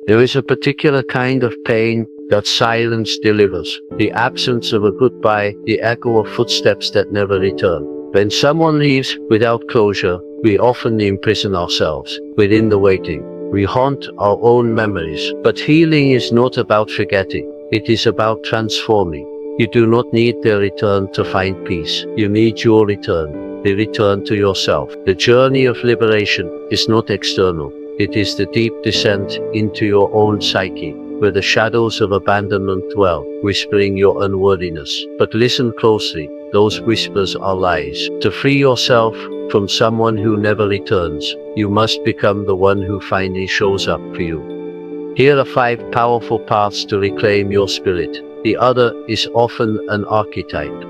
There is a particular kind of pain that silence delivers, the absence of a goodbye, the echo of footsteps that never return. When someone leaves without closure, we often imprison ourselves within the waiting. We haunt our own memories. But healing is not about forgetting, it is about transforming. You do not need their return to find peace. You need your return, the return to yourself. The journey of liberation is not external. It is the deep descent into your own psyche, where the shadows of abandonment dwell, whispering your unworthiness. But listen closely, those whispers are lies. To free yourself from someone who never returns, you must become the one who finally shows up for you. Here are 5 powerful paths to reclaim your spirit. The other is often an archetype,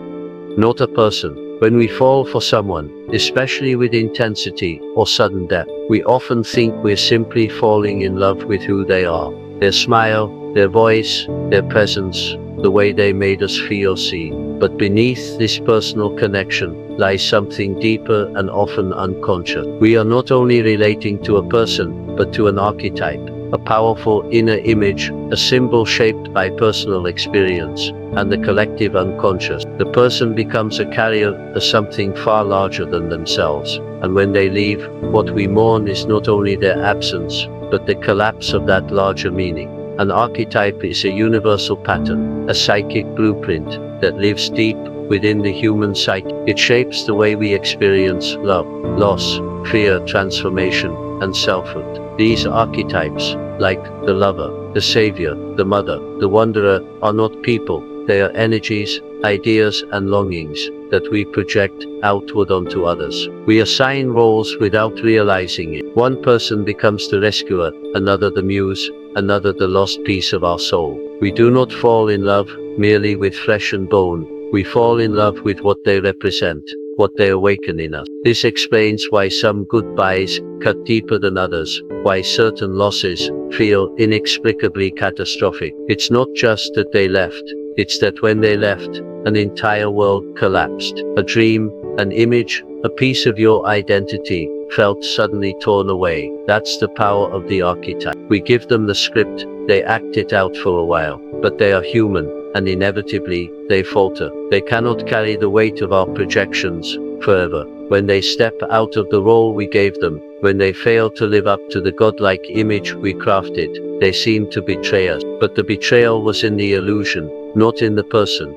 not a person. When we fall for someone, especially with intensity or sudden depth, we often think we're simply falling in love with who they are. Their smile, their voice, their presence, the way they made us feel seen. But beneath this personal connection lies something deeper and often unconscious. We are not only relating to a person, but to an archetype, a powerful inner image, a symbol shaped by personal experience and the collective unconscious. The person becomes a carrier of something far larger than themselves. And when they leave, what we mourn is not only their absence, but the collapse of that larger meaning. An archetype is a universal pattern, a psychic blueprint that lives deep within the human psyche. It shapes the way we experience love, loss, fear, transformation, and selfhood. These archetypes, like the lover, the savior, the mother, the wanderer, are not people. They are energies, ideas, and longings that we project outward onto others. We assign roles without realizing it. One person becomes the rescuer, another the muse, another the lost piece of our soul. We do not fall in love merely with flesh and bone. We fall in love with what they represent, what they awaken in us. This explains why some goodbyes cut deeper than others, why certain losses feel inexplicably catastrophic. It's not just that they left, it's that when they left, an entire world collapsed. A dream, an image, a piece of your identity felt suddenly torn away. That's the power of the archetype. We give them the script, they act it out for a while, but they are human, and inevitably, they falter. They cannot carry the weight of our projections forever. When they step out of the role we gave them, when they fail to live up to the godlike image we crafted, they seem to betray us. But the betrayal was in the illusion, not in the person.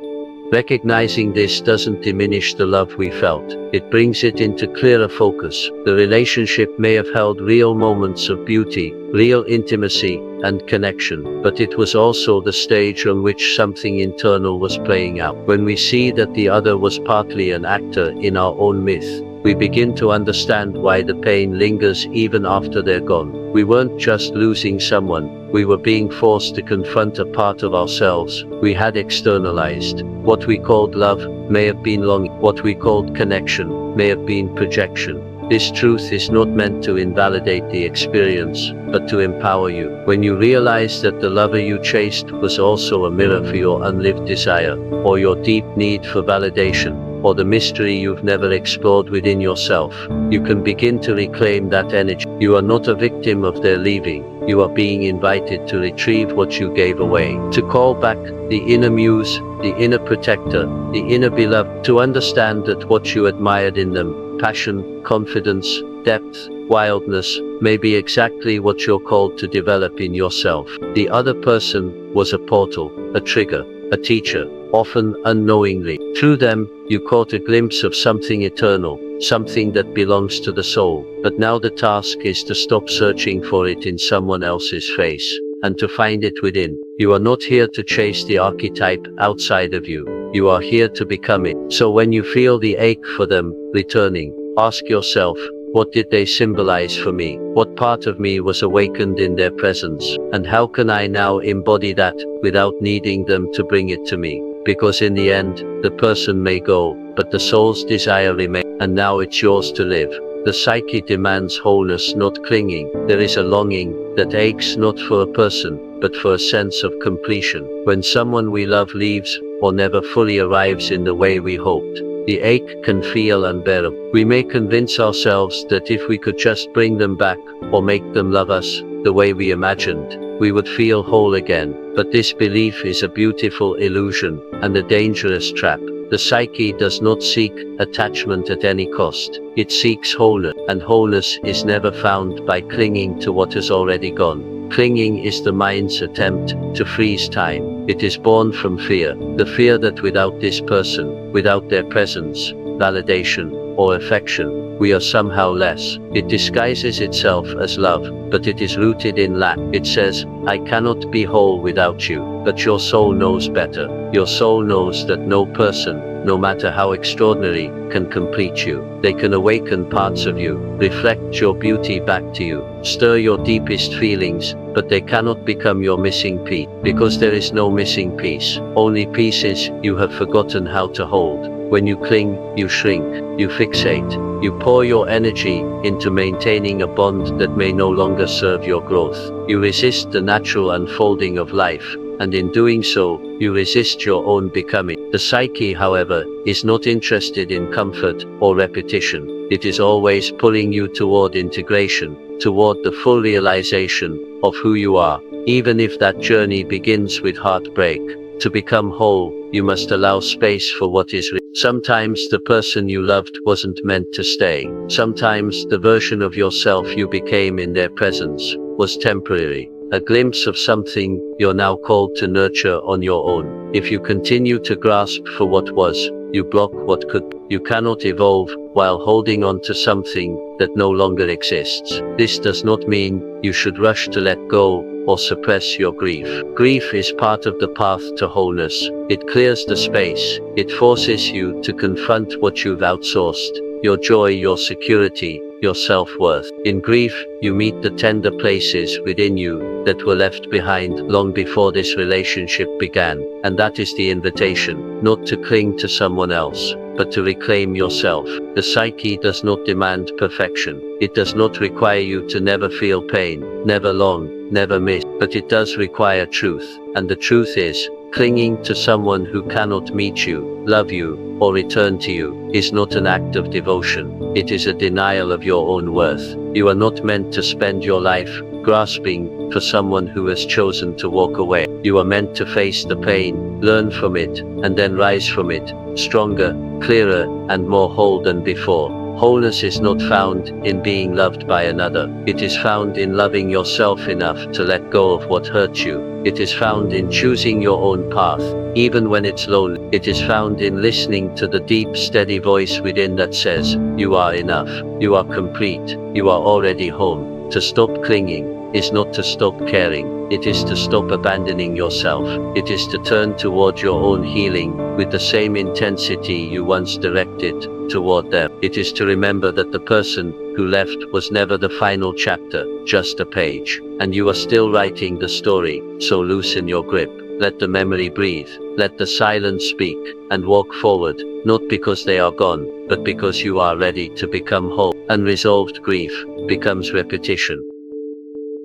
Recognizing this doesn't diminish the love we felt. It brings it into clearer focus. The relationship may have held real moments of beauty, real intimacy, and connection, but it was also the stage on which something internal was playing out. When we see that the other was partly an actor in our own myth, we begin to understand why the pain lingers even after they're gone. We weren't just losing someone, we were being forced to confront a part of ourselves we had externalized. What we called love may have been longing. What we called connection may have been projection. This truth is not meant to invalidate the experience, but to empower you. When you realize that the lover you chased was also a mirror for your unlived desire, or your deep need for validation, or the mystery you've never explored within yourself, you can begin to reclaim that energy. You are not a victim of their leaving. You are being invited to retrieve what you gave away, to call back the inner muse, the inner protector, the inner beloved, to understand that what you admired in them, passion, confidence, depth, wildness, may be exactly what you're called to develop in yourself. The other person was a portal, a trigger, a teacher, often unknowingly. Through them, you caught a glimpse of something eternal, something that belongs to the soul. But now the task is to stop searching for it in someone else's face, and to find it within. You are not here to chase the archetype outside of you. You are here to become it. So when you feel the ache for them returning, ask yourself, what did they symbolize for me? What part of me was awakened in their presence? And how can I now embody that without needing them to bring it to me? Because in the end, the person may go, but the soul's desire remains, and now it's yours to live. The psyche demands wholeness, not clinging. There is a longing that aches not for a person, but for a sense of completion. When someone we love leaves, or never fully arrives in the way we hoped, the ache can feel unbearable. We may convince ourselves that if we could just bring them back, or make them love us, the way we imagined, we would feel whole again. But this belief is a beautiful illusion and a dangerous trap. The psyche does not seek attachment at any cost. It seeks wholeness, and wholeness is never found by clinging to what has already gone. Clinging is the mind's attempt to freeze time. It is born from fear, the fear that without this person, without their presence, validation, or affection, we are somehow less. It disguises itself as love, but it is rooted in lack. It says, I cannot be whole without you. But your soul knows better. Your soul knows that no person, no matter how extraordinary, can complete you. They can awaken parts of you, reflect your beauty back to you, stir your deepest feelings, but they cannot become your missing piece. Because there is no missing piece, only pieces you have forgotten how to hold. When you cling, you shrink, you fixate, you pour your energy into maintaining a bond that may no longer serve your growth. You resist the natural unfolding of life, and in doing so, you resist your own becoming. The psyche, however, is not interested in comfort or repetition. It is always pulling you toward integration, toward the full realization of who you are, even if that journey begins with heartbreak. To become whole, you must allow space for what is real. Sometimes the person you loved wasn't meant to stay. Sometimes the version of yourself you became in their presence was temporary, a glimpse of something you're now called to nurture on your own. If you continue to grasp for what was, you block what could. You cannot evolve while holding on to something that no longer exists. This does not mean you should rush to let go or suppress your grief. Grief is part of the path to wholeness. It clears the space. It forces you to confront what you've outsourced, your joy, your security, your self-worth. In grief, you meet the tender places within you that were left behind long before this relationship began. And that is the invitation, not to cling to someone else, but to reclaim yourself. The psyche does not demand perfection. It does not require you to never feel pain, never long, never miss, but it does require truth. And the truth is, clinging to someone who cannot meet you, love you, or return to you, is not an act of devotion. It is a denial of your own worth. You are not meant to spend your life grasping for someone who has chosen to walk away. You are meant to face the pain, learn from it, and then rise from it, stronger, clearer, and more whole than before. Wholeness is not found in being loved by another. It is found in loving yourself enough to let go of what hurt you. It is found in choosing your own path, even when it's lonely. It is found in listening to the deep, steady voice within that says, you are enough, you are complete, you are already home. To stop clinging is not to stop caring. It is to stop abandoning yourself. It is to turn toward your own healing with the same intensity you once directed toward them. It is to remember that the person who left was never the final chapter, just a page. And you are still writing the story, so loosen your grip. Let the memory breathe. Let the silence speak, and walk forward, not because they are gone, but because you are ready to become whole. Unresolved grief becomes repetition.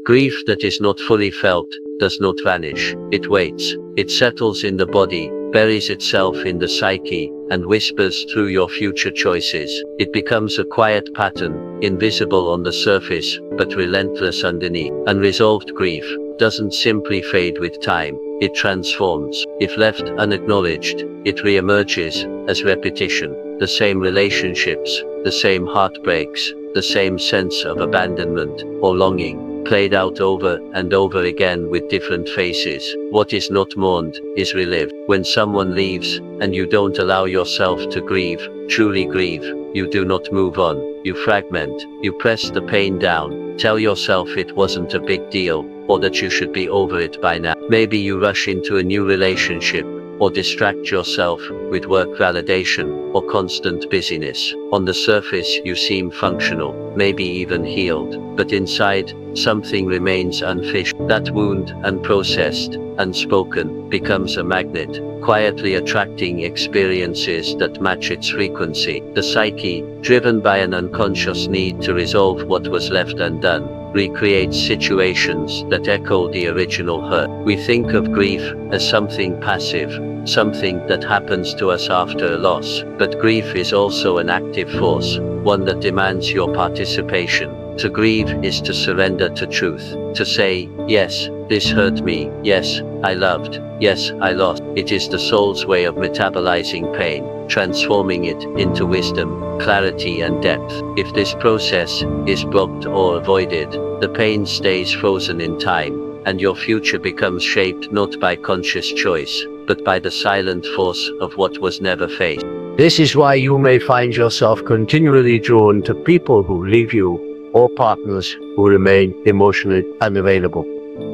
Grief that is not fully felt does not vanish. It waits. It settles in the body, buries itself in the psyche, and whispers through your future choices. It becomes a quiet pattern, invisible on the surface, but relentless underneath. Unresolved grief doesn't simply fade with time. It transforms. If left unacknowledged, it reemerges as repetition. The same relationships, the same heartbreaks, the same sense of abandonment or longing, played out over and over again with different faces. What is not mourned is relived. When someone leaves, and you don't allow yourself to grieve, truly grieve, you do not move on. You fragment. You press the pain down. Tell yourself it wasn't a big deal, or that you should be over it by now. Maybe you rush into a new relationship, or distract yourself with work validation or constant busyness. On the surface you seem functional, maybe even healed, but inside, something remains unfinished. That wound, unprocessed, unspoken, becomes a magnet, quietly attracting experiences that match its frequency. The psyche, driven by an unconscious need to resolve what was left undone, recreates situations that echo the original hurt. We think of grief as something passive, something that happens to us after a loss, but grief is also an active force, one that demands your participation. To grieve is to surrender to truth. To say, yes, this hurt me. Yes, I loved. Yes, I lost. It is the soul's way of metabolizing pain, transforming it into wisdom, clarity, and depth. If this process is blocked or avoided, the pain stays frozen in time, and your future becomes shaped not by conscious choice, but by the silent force of what was never faced. This is why you may find yourself continually drawn to people who leave you, or partners who remain emotionally unavailable.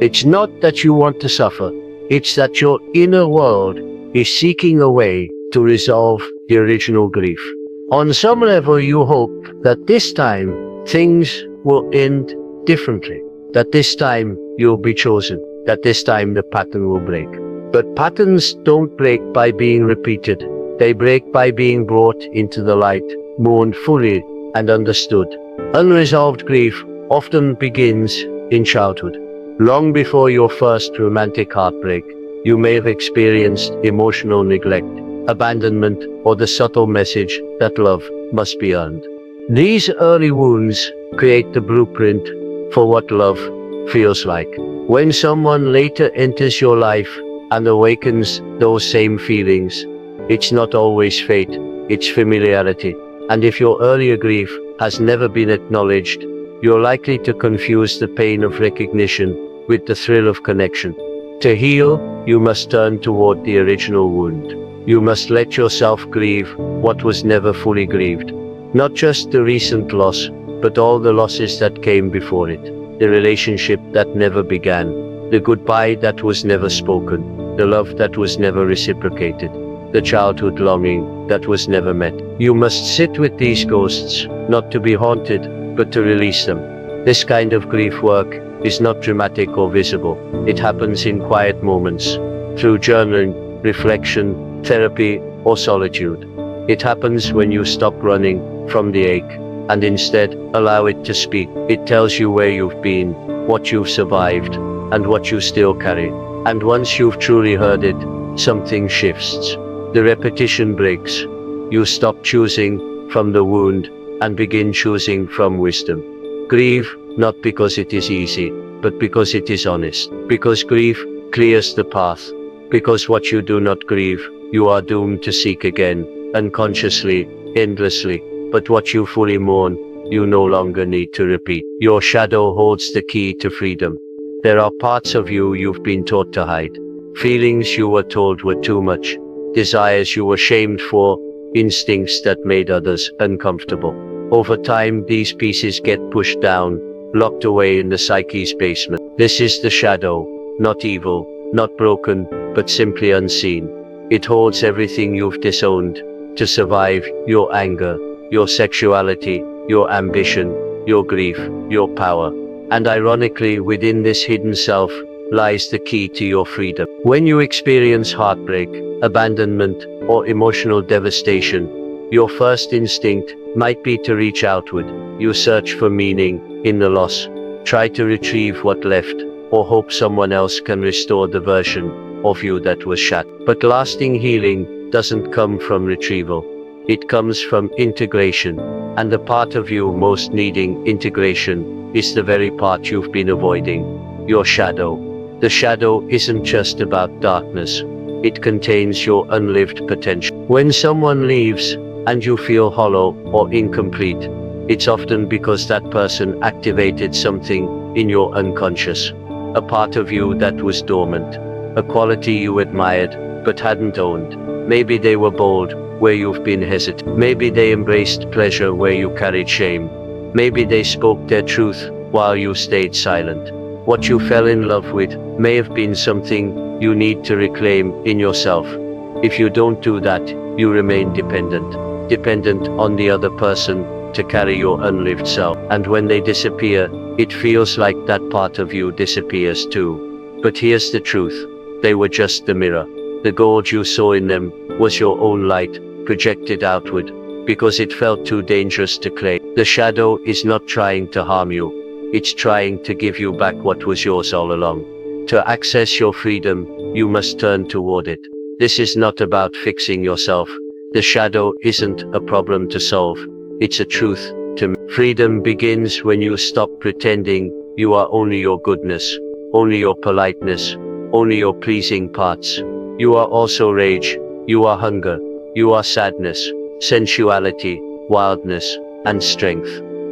It's not that you want to suffer, it's that your inner world is seeking a way to resolve the original grief. On some level, you hope that this time things will end differently, that this time you'll be chosen, that this time the pattern will break. But patterns don't break by being repeated. They break by being brought into the light, mourned fully, and understood. Unresolved grief often begins in childhood. Long before your first romantic heartbreak, you may have experienced emotional neglect, abandonment, or the subtle message that love must be earned. These early wounds create the blueprint for what love feels like. When someone later enters your life and awakens those same feelings, it's not always fate, it's familiarity. And if your earlier grief has never been acknowledged, you're likely to confuse the pain of recognition with the thrill of connection. To heal, you must turn toward the original wound. You must let yourself grieve what was never fully grieved. Not just the recent loss, but all the losses that came before it. The relationship that never began, the goodbye that was never spoken, the love that was never reciprocated, the childhood longing that was never met. You must sit with these ghosts, not to be haunted, but to release them. This kind of grief work is not dramatic or visible. It happens in quiet moments, through journaling, reflection, therapy, or solitude. It happens when you stop running from the ache and instead allow it to speak. It tells you where you've been, what you've survived, and what you still carry. And once you've truly heard it, something shifts. The repetition breaks. You stop choosing from the wound and begin choosing from wisdom. Grieve, not because it is easy, but because it is honest. Because grief clears the path. Because what you do not grieve, you are doomed to seek again, unconsciously, endlessly. But what you fully mourn, you no longer need to repeat. Your shadow holds the key to freedom. There are parts of you you've been taught to hide. Feelings you were told were too much. Desires you were shamed for. Instincts that made others uncomfortable. Over time, these pieces get pushed down, locked away in the psyche's basement. This is the shadow, not evil, not broken, but simply unseen. It holds everything you've disowned to survive: your anger, your sexuality, your ambition, your grief, your power. And ironically, within this hidden self lies the key to your freedom. When you experience heartbreak, abandonment, or emotional devastation, your first instinct might be to reach outward. You search for meaning in the loss, try to retrieve what left, or hope someone else can restore the version of you that was shattered. But lasting healing doesn't come from retrieval. It comes from integration, and the part of you most needing integration is the very part you've been avoiding: your shadow. The shadow isn't just about darkness. It contains your unlived potential. When someone leaves and you feel hollow or incomplete, it's often because that person activated something in your unconscious, a part of you that was dormant, a quality you admired but hadn't owned. Maybe they were bold where you've been hesitant. Maybe they embraced pleasure where you carried shame. Maybe they spoke their truth while you stayed silent. What you fell in love with may have been something you need to reclaim in yourself. If you don't do that, you remain dependent on the other person to carry your unlived self. And when they disappear, it feels like that part of you disappears too. But here's the truth: they were just the mirror. The gold you saw in them was your own light, projected outward, because it felt too dangerous to claim. The shadow is not trying to harm you. It's trying to give you back what was yours all along. To access your freedom, you must turn toward it. This is not about fixing yourself. The shadow isn't a problem to solve. It's a truth to me. Freedom begins when you stop pretending you are only your goodness, only your politeness, only your pleasing parts. You are also rage, you are hunger, you are sadness, sensuality, wildness, and strength.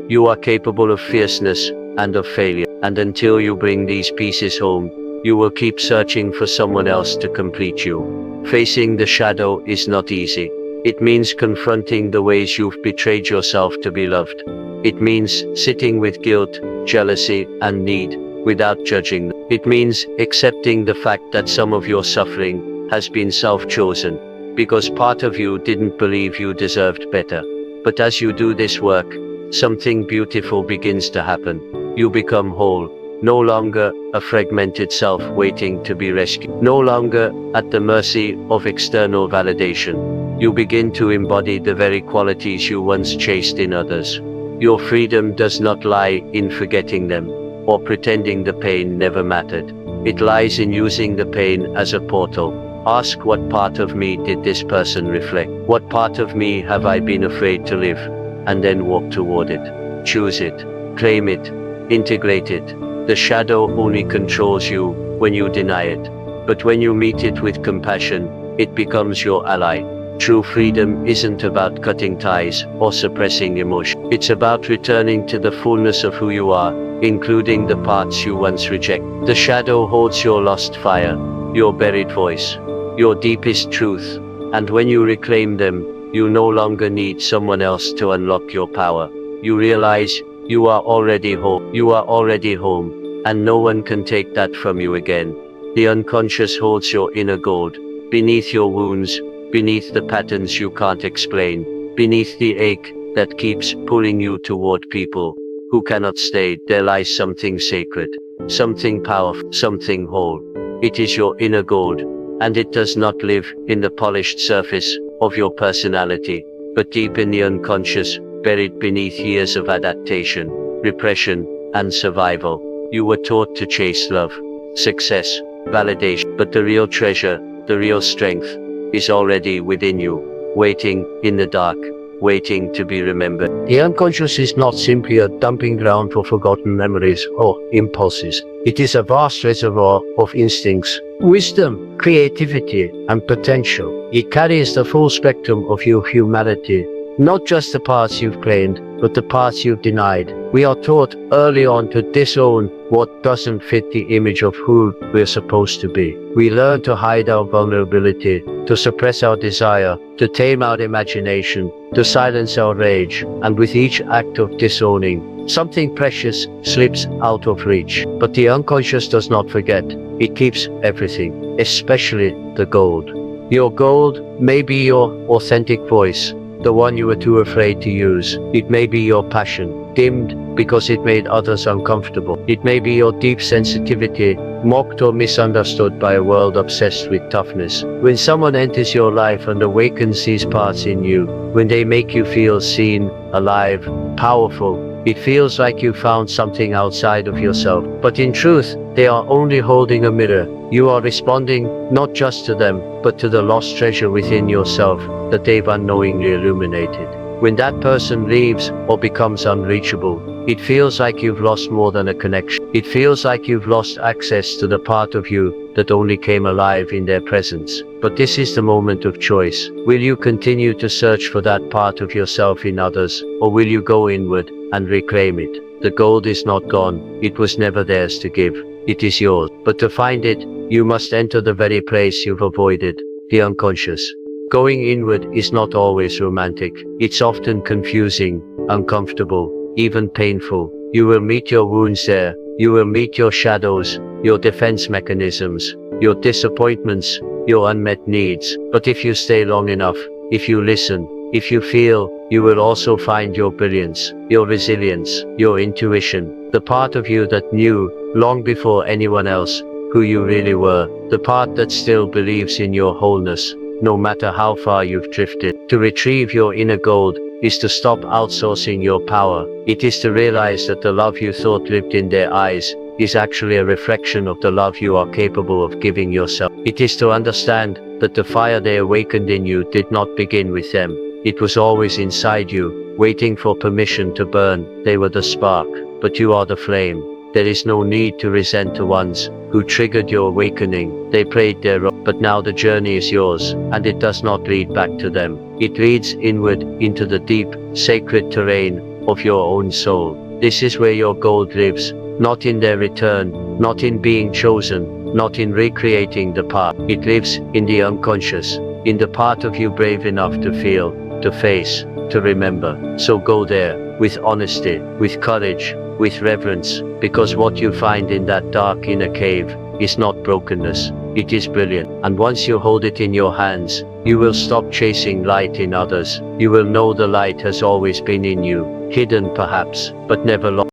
You are capable of fierceness and of failure. And until you bring these pieces home, you will keep searching for someone else to complete you. Facing the shadow is not easy. It means confronting the ways you've betrayed yourself to be loved. It means sitting with guilt, jealousy, and need without judging them. It means accepting the fact that some of your suffering has been self-chosen, because part of you didn't believe you deserved better. But as you do this work, something beautiful begins to happen. You become whole, no longer a fragmented self waiting to be rescued, no longer at the mercy of external validation. You begin to embody the very qualities you once chased in others. Your freedom does not lie in forgetting them, or pretending the pain never mattered. It lies in using the pain as a portal. Ask, what part of me did this person reflect? What part of me have I been afraid to live? And then walk toward it. Choose it. Claim it. Integrate it. The shadow only controls you when you deny it. But when you meet it with compassion, it becomes your ally. True freedom isn't about cutting ties or suppressing emotion. It's about returning to the fullness of who you are, including the parts you once rejected. The shadow holds your lost fire, your buried voice, your deepest truth. And when you reclaim them, you no longer need someone else to unlock your power. You realize you are already home. You are already home, and no one can take that from you again. The unconscious holds your inner gold, beneath your wounds, beneath the patterns you can't explain, beneath the ache that keeps pulling you toward people who cannot stay. There lies something sacred, something powerful, something whole. It is your inner gold, and it does not live in the polished surface of your personality, but deep in the unconscious, buried beneath years of adaptation, repression, and survival. You were taught to chase love, success, validation, but the real treasure, the real strength, is already within you, waiting in the dark, waiting to be remembered. The unconscious is not simply a dumping ground for forgotten memories or impulses. It is a vast reservoir of instincts, wisdom, creativity, and potential. It carries the full spectrum of your humanity, not just the parts you've claimed, but the parts you've denied. We are taught early on to disown what doesn't fit the image of who we're supposed to be. We learn to hide our vulnerability, to suppress our desire, to tame our imagination, to silence our rage. And with each act of disowning, something precious slips out of reach. But the unconscious does not forget. It keeps everything, especially the gold. Your gold may be your authentic voice, the one you were too afraid to use. It may be your passion, dimmed because it made others uncomfortable. It may be your deep sensitivity, mocked or misunderstood by a world obsessed with toughness. When someone enters your life and awakens these parts in you, when they make you feel seen, alive, powerful, it feels like you found something outside of yourself. But in truth, they are only holding a mirror. You are responding not just to them, but to the lost treasure within yourself that they've unknowingly illuminated. When that person leaves or becomes unreachable, it feels like you've lost more than a connection. It feels like you've lost access to the part of you that only came alive in their presence. But this is the moment of choice. Will you continue to search for that part of yourself in others, or will you go inward and reclaim it? The gold is not gone. It was never theirs to give. It is yours. But to find it, you must enter the very place you've avoided, the unconscious. Going inward is not always romantic. It's often confusing, uncomfortable, even painful. You will meet your wounds there. You will meet your shadows, your defense mechanisms, your disappointments, your unmet needs. But if you stay long enough, if you listen, if you feel, you will also find your brilliance, your resilience, your intuition, the part of you that knew, long before anyone else, who you really were, the part that still believes in your wholeness, no matter how far you've drifted. To retrieve your inner gold is to stop outsourcing your power. It is to realize that the love you thought lived in their eyes is actually a reflection of the love you are capable of giving yourself. It is to understand that the fire they awakened in you did not begin with them. It was always inside you, waiting for permission to burn. They were the spark, but you are the flame. There is no need to resent the ones who triggered your awakening. They played their role, but now the journey is yours, and it does not lead back to them. It leads inward into the deep, sacred terrain of your own soul. This is where your gold lives, not in their return, not in being chosen, not in recreating the past. It lives in the unconscious, in the part of you brave enough to feel, to face, to remember. So go there, with honesty, with courage, with reverence, because what you find in that dark inner cave is not brokenness, it is brilliant. And once you hold it in your hands, you will stop chasing light in others. You will know the light has always been in you, hidden perhaps, but never lost.